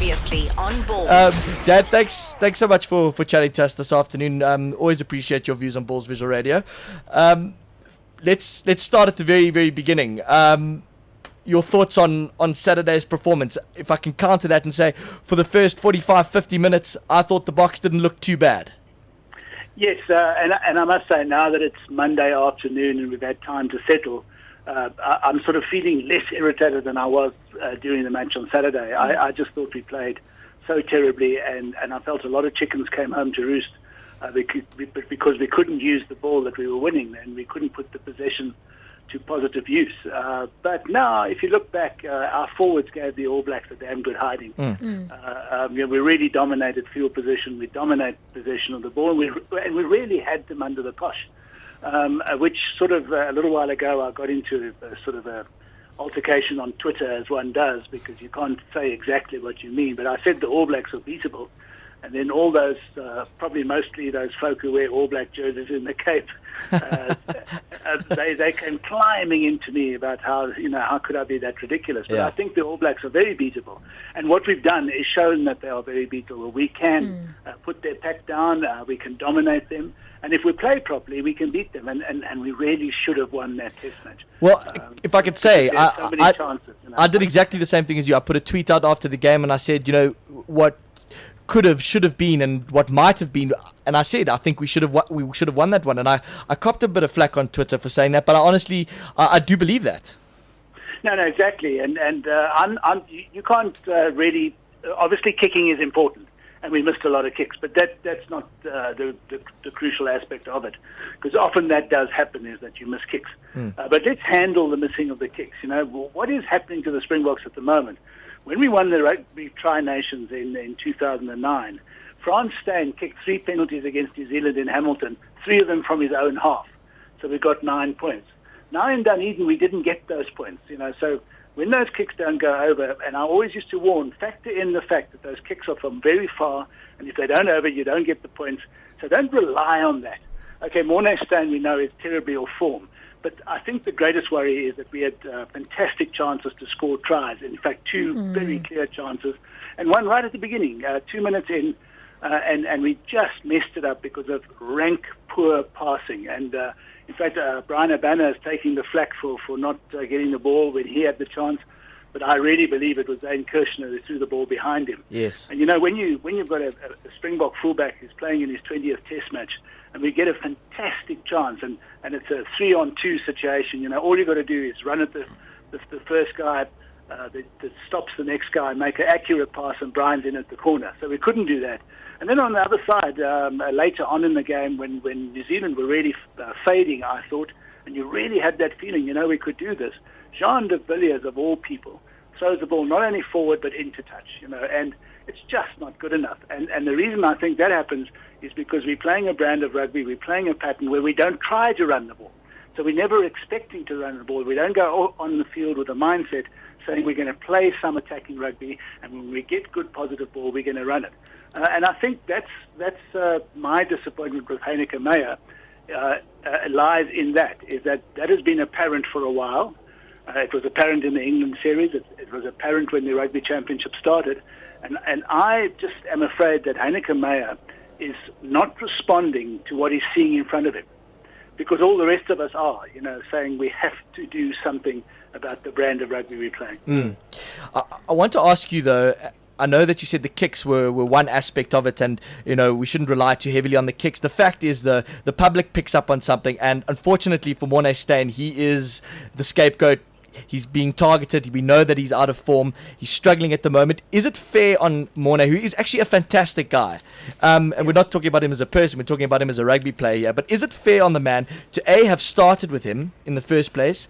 Previously on Ballz. Dad, thanks so much for chatting to us this afternoon. Always appreciate your views on Ballz Visual Radio. Let's start at the very, very beginning. Your thoughts on Saturday's performance. If I can counter that and say, for the first 45, 50 minutes, I thought the box didn't look too bad. Yes, and I must say, now that it's Monday afternoon and we've had time to settle, I'm sort of feeling less irritated than I was during the match on Saturday. I just thought we played so terribly, and I felt a lot of chickens came home to roost because we couldn't use the ball that we were winning, and we couldn't put the possession to positive use. But now, if you look back, our forwards gave the All Blacks a damn good hiding. We really dominated field position. We dominated possession of the ball, and we really had them under the cosh. Which sort of a little while ago I got into a altercation on Twitter, as one does, because you can't say exactly what you mean. But I said the All Blacks are beatable, and then all those, probably mostly those folk who wear All Black jerseys in the Cape, they came climbing into me about how could I be that ridiculous? But I think the All Blacks are very beatable, and what we've done is shown that they are very beatable. We can put their pack down, we can dominate them. And if we play properly, we can beat them, and we really should have won that test match. Well, if I could say, chances, I did exactly the same thing as you. I put a tweet out after the game, and I said, what could have, should have been, and what might have been. And I said, I think we should have won that one. And I copped a bit of flack on Twitter for saying that, but I do believe that. No, exactly. And you can't really. Obviously, kicking is important. And we missed a lot of kicks, but that's not the crucial aspect of it, because often that does happen, is that you miss kicks. But let's handle the missing of the kicks. What is happening to the Springboks at the moment? When we won the Rugby Tri-Nations in 2009, Frans Steyn kicked 3 penalties against New Zealand in Hamilton, 3 of them from his own half. So we got 9 points. Now in Dunedin, we didn't get those points. So when those kicks don't go over, and I always used to warn, factor in the fact that those kicks are from very far, and if they don't over, you don't get the points. So don't rely on that. Okay, Morné Steyn, we know, is terribly off form. But I think the greatest worry is that we had fantastic chances to score tries. In fact, 2 very clear chances, and one right at the beginning, 2 minutes in, and we just messed it up because of rank, poor passing. And in fact, Brian Abana is taking the flak for not getting the ball when he had the chance. But I really believe it was Zane Kirshner who threw the ball behind him. Yes. And when you've got a Springbok fullback who's playing in his 20th Test match, and we get a fantastic chance, and it's a 3-on-2 situation. All you've got to do is run at the first guy that stops the next guy, and make an accurate pass, and Brian's in at the corner. So we couldn't do that. And then on the other side, later on in the game, when New Zealand were really fading, I thought, and you really had that feeling, we could do this. Jean de Villiers, of all people, throws the ball not only forward but into touch, and it's just not good enough. And the reason I think that happens is because we're playing a brand of rugby, we're playing a pattern where we don't try to run the ball. So we're never expecting to run the ball. We don't go on the field with a mindset saying we're going to play some attacking rugby, and when we get good positive ball, we're going to run it. And I think that's my disappointment with Heineke Meyer lies in that has been apparent for a while. It was apparent in the England series. It was apparent when the Rugby Championship started. And I just am afraid that Heineke Meyer is not responding to what he's seeing in front of him, because all the rest of us are, saying we have to do something about the brand of rugby we're playing. I want to ask you, though, I know that you said the kicks were one aspect of it, and we shouldn't rely too heavily on the kicks. The fact is the public picks up on something, and unfortunately for Morné Steyn, he is the scapegoat. He's being targeted. We know that he's out of form. He's struggling at the moment. Is it fair on Morné, who is actually a fantastic guy, and we're not talking about him as a person, we're talking about him as a rugby player here, but is it fair on the man to A, have started with him in the first place,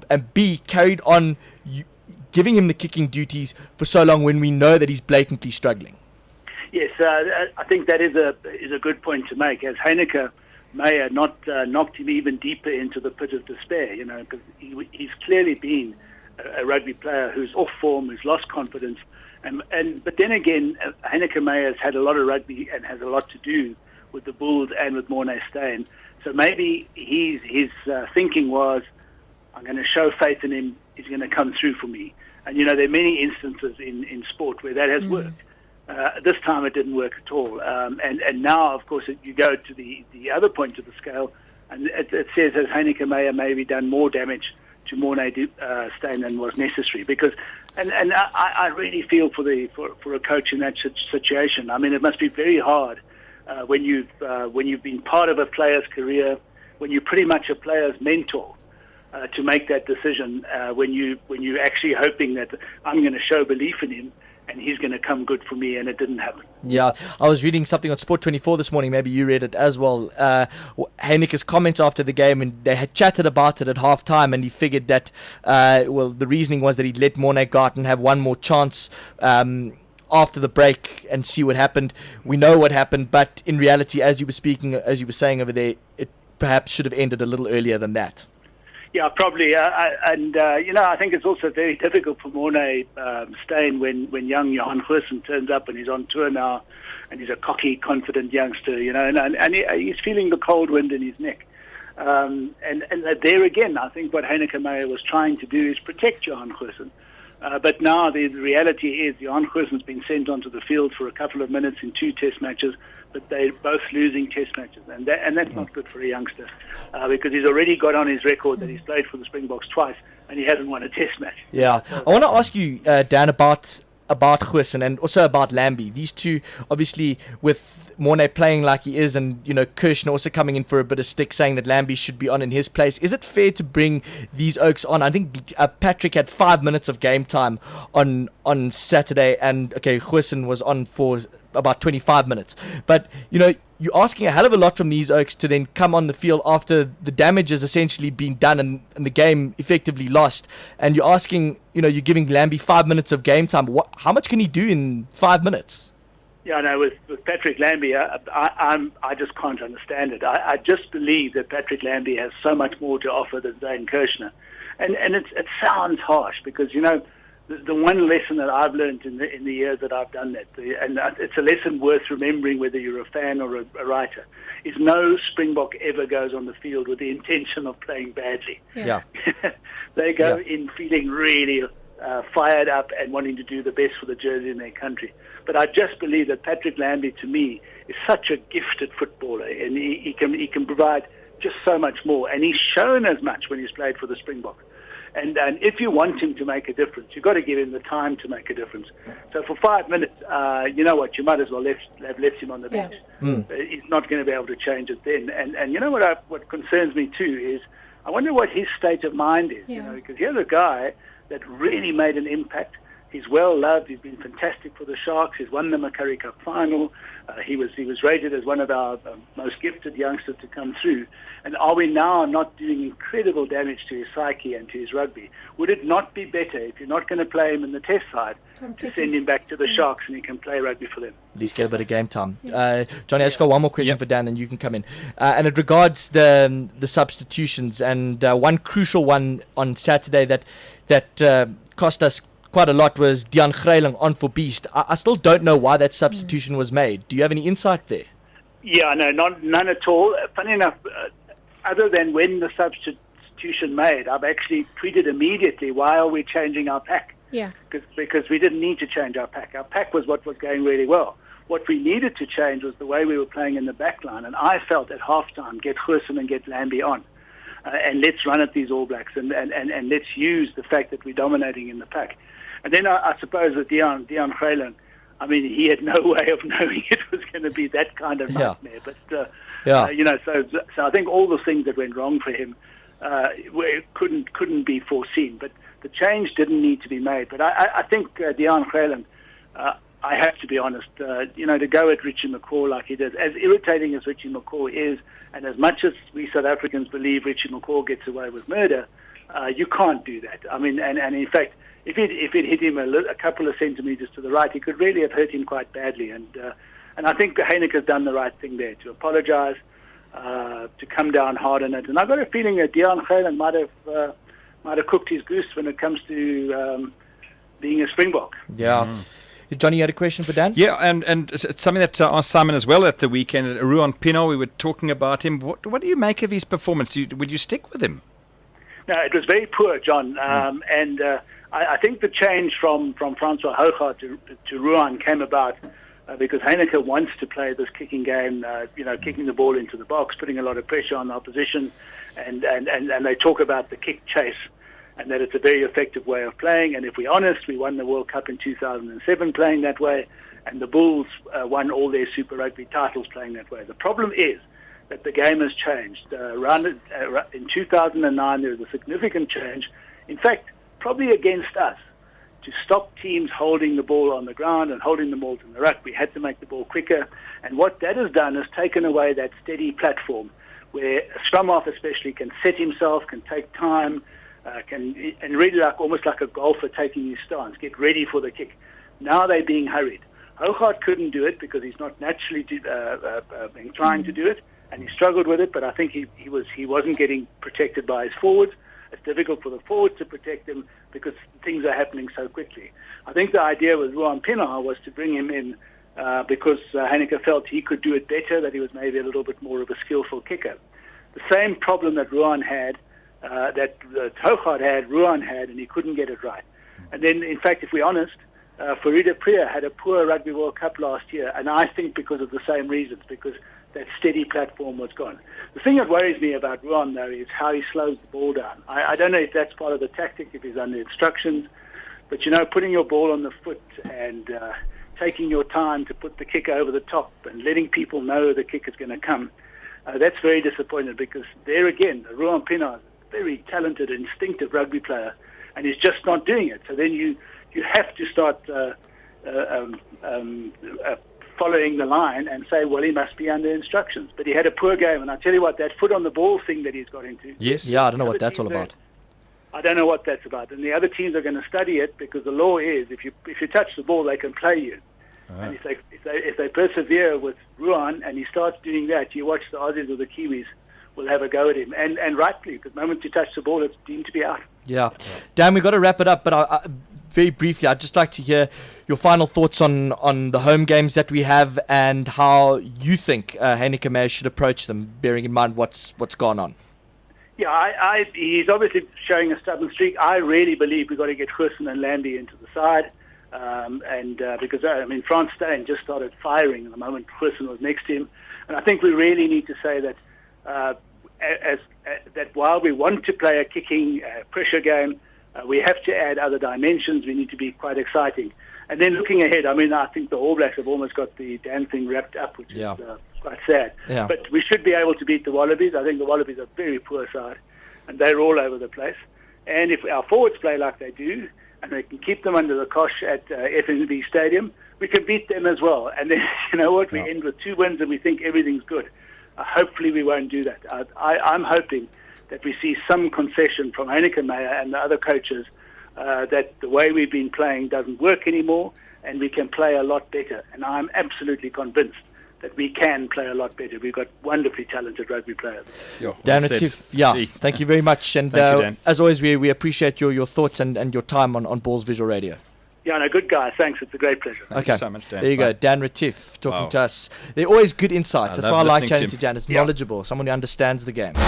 and B, carried on giving him the kicking duties for so long when we know that he's blatantly struggling? Yes, I think that is a good point to make. As Heineke Meyer knocked him even deeper into the pit of despair, because he's clearly been a rugby player who's off form, who's lost confidence, but then again, Heineke Meyer has had a lot of rugby and has a lot to do with the Bulls and with Morné Steyn. So maybe his thinking was, I'm going to show faith in him. He's going to come through for me. And, there are many instances in sport where that has worked. This time it didn't work at all. And now, of course, you go to the other point of the scale, and it says that Heineke may have maybe done more damage to Morné Steyn than was necessary. Because, and I really feel for a coach in that situation. I mean, it must be very hard when you've been part of a player's career, when you're pretty much a player's mentor, to make that decision when you're actually hoping that I'm going to show belief in him and he's going to come good for me, and it didn't happen. Yeah, I was reading something on Sport 24 this morning, maybe you read it as well, Heineke's comments after the game, and they had chatted about it at half-time, and he figured that, the reasoning was that he'd let Morné Garten have one more chance after the break and see what happened. We know what happened, but in reality, as you were saying over there, it perhaps should have ended a little earlier than that. Yeah, probably. I think it's also very difficult for Morné Steyn when young Johan Goosen turns up and he's on tour now, and he's a cocky, confident youngster, and he's feeling the cold wind in his neck. And there again, I think what Heineke Meyer was trying to do is protect Johan Goosen. But now the reality is Johan Goosen's been sent onto the field for a couple of minutes in 2 test matches, but they're both losing test matches, and that's not good for a youngster, because he's already got on his record that he's played for the Springboks twice and he hasn't won a test match. Yeah, I want to ask you, Dan, about Goosen and also about Lambie. These two, obviously, with Morné playing like he is, and Kirshner also coming in for a bit of stick, saying that Lambie should be on in his place. Is it fair to bring these Oaks on? I think Patrick had 5 minutes of game time on Saturday, and Goosen was on for about 25 minutes. But you're asking a hell of a lot from these Oaks to then come on the field after the damage has essentially been done and the game effectively lost, and you're asking, you're giving Lambie 5 minutes of game time. How much can he do in 5 minutes? Yeah, no, with Patrick Lambie, I just can't understand it. I just believe that Patrick Lambie has so much more to offer than Zane Kirshner. And it sounds harsh because, the one lesson that I've learned in the years that I've done that, and it's a lesson worth remembering whether you're a fan or a writer, is no Springbok ever goes on the field with the intention of playing badly. Yeah. They go in feeling really fired up and wanting to do the best for the jersey in their country. But I just believe that Patrick Lambie, to me, is such a gifted footballer, and he can provide just so much more. And he's shown as much when he's played for the Springboks. And if you want him to make a difference, you've got to give him the time to make a difference. So for 5 minutes, you know what, you might as well have left him on the bench. He's not going to be able to change it then. And you know what concerns me too is, I wonder what his state of mind is. Because here's a guy that really made an impact. He's well loved. He's been fantastic for the Sharks. He's won the Macquarie Cup final. He was rated as one of our most gifted youngsters to come through. And are we now not doing incredible damage to his psyche and to his rugby? Would it not be better, if you're not going to play him in the test side, to send him back to the Sharks and he can play rugby for them? At least get a bit of game time. Johnny, I just got one more question for Dan, then you can come in. And it regards the substitutions, and one crucial one on Saturday that cost us quite a lot was Deon Greiling on for Beast. I still don't know why that substitution was made. Do you have any insight there? Yeah, no, none at all. Funny enough, other than when the substitution made, I've actually tweeted immediately, why are we changing our pack? Yeah. Because we didn't need to change our pack. Our pack was what was going really well. What we needed to change was the way we were playing in the back line. And I felt at halftime, get Goosen and get Lambie on. And let's run at these All Blacks and let's use the fact that we're dominating in the pack. And then I suppose with Deon Greiling, I mean, he had no way of knowing it was going to be that kind of nightmare. But, so I think all the things that went wrong for him couldn't be foreseen. But the change didn't need to be made. But I think Deon Greiling, I have to be honest, to go at Richie McCaw like he did, as irritating as Richie McCaw is, and as much as we South Africans believe Richie McCaw gets away with murder, you can't do that. I mean, and in fact, if it hit him a couple of centimetres to the right, he could really have hurt him quite badly. And I think Heineke's done the right thing there, to apologise, to come down hard on it. And I've got a feeling that Deon Greiling might have cooked his goose when it comes to being a Springbok. Yeah. Johnny, you had a question for Dan? Yeah, and it's something that I asked Simon as well at the weekend. Ruan Pino, we were talking about him. What do you make of his performance? Would you stick with him? No, it was very poor, John. And I think the change from Francois Hougaard to Ruan came about because Heineke wants to play this kicking game, kicking the ball into the box, putting a lot of pressure on the opposition, and they talk about the kick chase, and that it's a very effective way of playing. And if we're honest, we won the World Cup in 2007 playing that way, and the Bulls won all their Super Rugby titles playing that way. The problem is that the game has changed. In 2009, there was a significant change. In fact, probably against us, to stop teams holding the ball on the ground and holding the ball in the ruck. We had to make the ball quicker. And what that has done is taken away that steady platform where a scrum half especially can set himself, can take time, and really almost like a golfer taking his stance, get ready for the kick. Now they're being hurried. Hougaard couldn't do it because he's not naturally trying to do it, and he struggled with it, but I think he wasn't getting protected by his forwards. It's difficult for the forwards to protect him because things are happening so quickly. I think the idea with Ruan Pienaar was to bring him in because Heineke felt he could do it better, that he was maybe a little bit more of a skillful kicker. The same problem that Ruan had, that Hougaard had, Ruan had, and he couldn't get it right. And then, in fact, if we're honest, Farid Priya had a poor Rugby World Cup last year, and I think because of the same reasons, because that steady platform was gone. The thing that worries me about Ruan, though, is how he slows the ball down. I don't know if that's part of the tactic, if he's under instructions, but, putting your ball on the foot and taking your time to put the kick over the top and letting people know the kick is going to come, that's very disappointing because there again, Ruan Pienaar is a very talented, instinctive rugby player, and he's just not doing it. So then you have to start following the line and say, well, he must be under instructions. But he had a poor game, and I tell you what, that foot on the ball thing that he's got into. Yes. Yeah, I don't know what that's all about. I don't know what that's about. And the other teams are going to study it because the law is if you touch the ball, they can play you. And if they persevere with Ruan and he starts doing that, you watch the Aussies or the Kiwis will have a go at him. And rightly, because the moment you touch the ball, it's deemed to be out. Yeah. Dan, we've got to wrap it up, but I very briefly, I'd just like to hear your final thoughts on the home games that we have and how you think Heineke Meyer should approach them, bearing in mind what's gone on. Yeah, he's obviously showing a stubborn streak. I really believe we've got to get Goosen and Lambie into the side. Because Frans Steyn just started firing at the moment Goosen was next to him. And I think we really need to say that that while we want to play a kicking pressure game, we have to add other dimensions. We need to be quite exciting. And then looking ahead, I think the All Blacks have almost got the damn thing wrapped up, which is quite sad. Yeah. But we should be able to beat the Wallabies. I think the Wallabies are a very poor side, and they're all over the place. And if our forwards play like they do, and we can keep them under the cosh at FNB Stadium, we can beat them as well. And then, we end with 2 wins and we think everything's good. Hopefully we won't do that. I'm hoping that we see some concession from Heineke Meyer and the other coaches that the way we've been playing doesn't work anymore and we can play a lot better. And I'm absolutely convinced that we can play a lot better. We've got wonderfully talented rugby players. Dan Retief, thank you very much. And as always, we appreciate your thoughts and your time on Ballz Visual Radio. Yeah, no, good guy. Thanks. It's a great pleasure. Thank you so much, Dan. There you go. Dan Retief talking to us. They're always good insights. That's why I like chatting to Dan. It's knowledgeable. Someone who understands the game. 2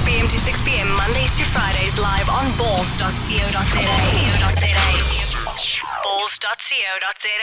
p.m. to 6 p.m. Mondays to Fridays live on Ballz.co.za. Ballz.co.za.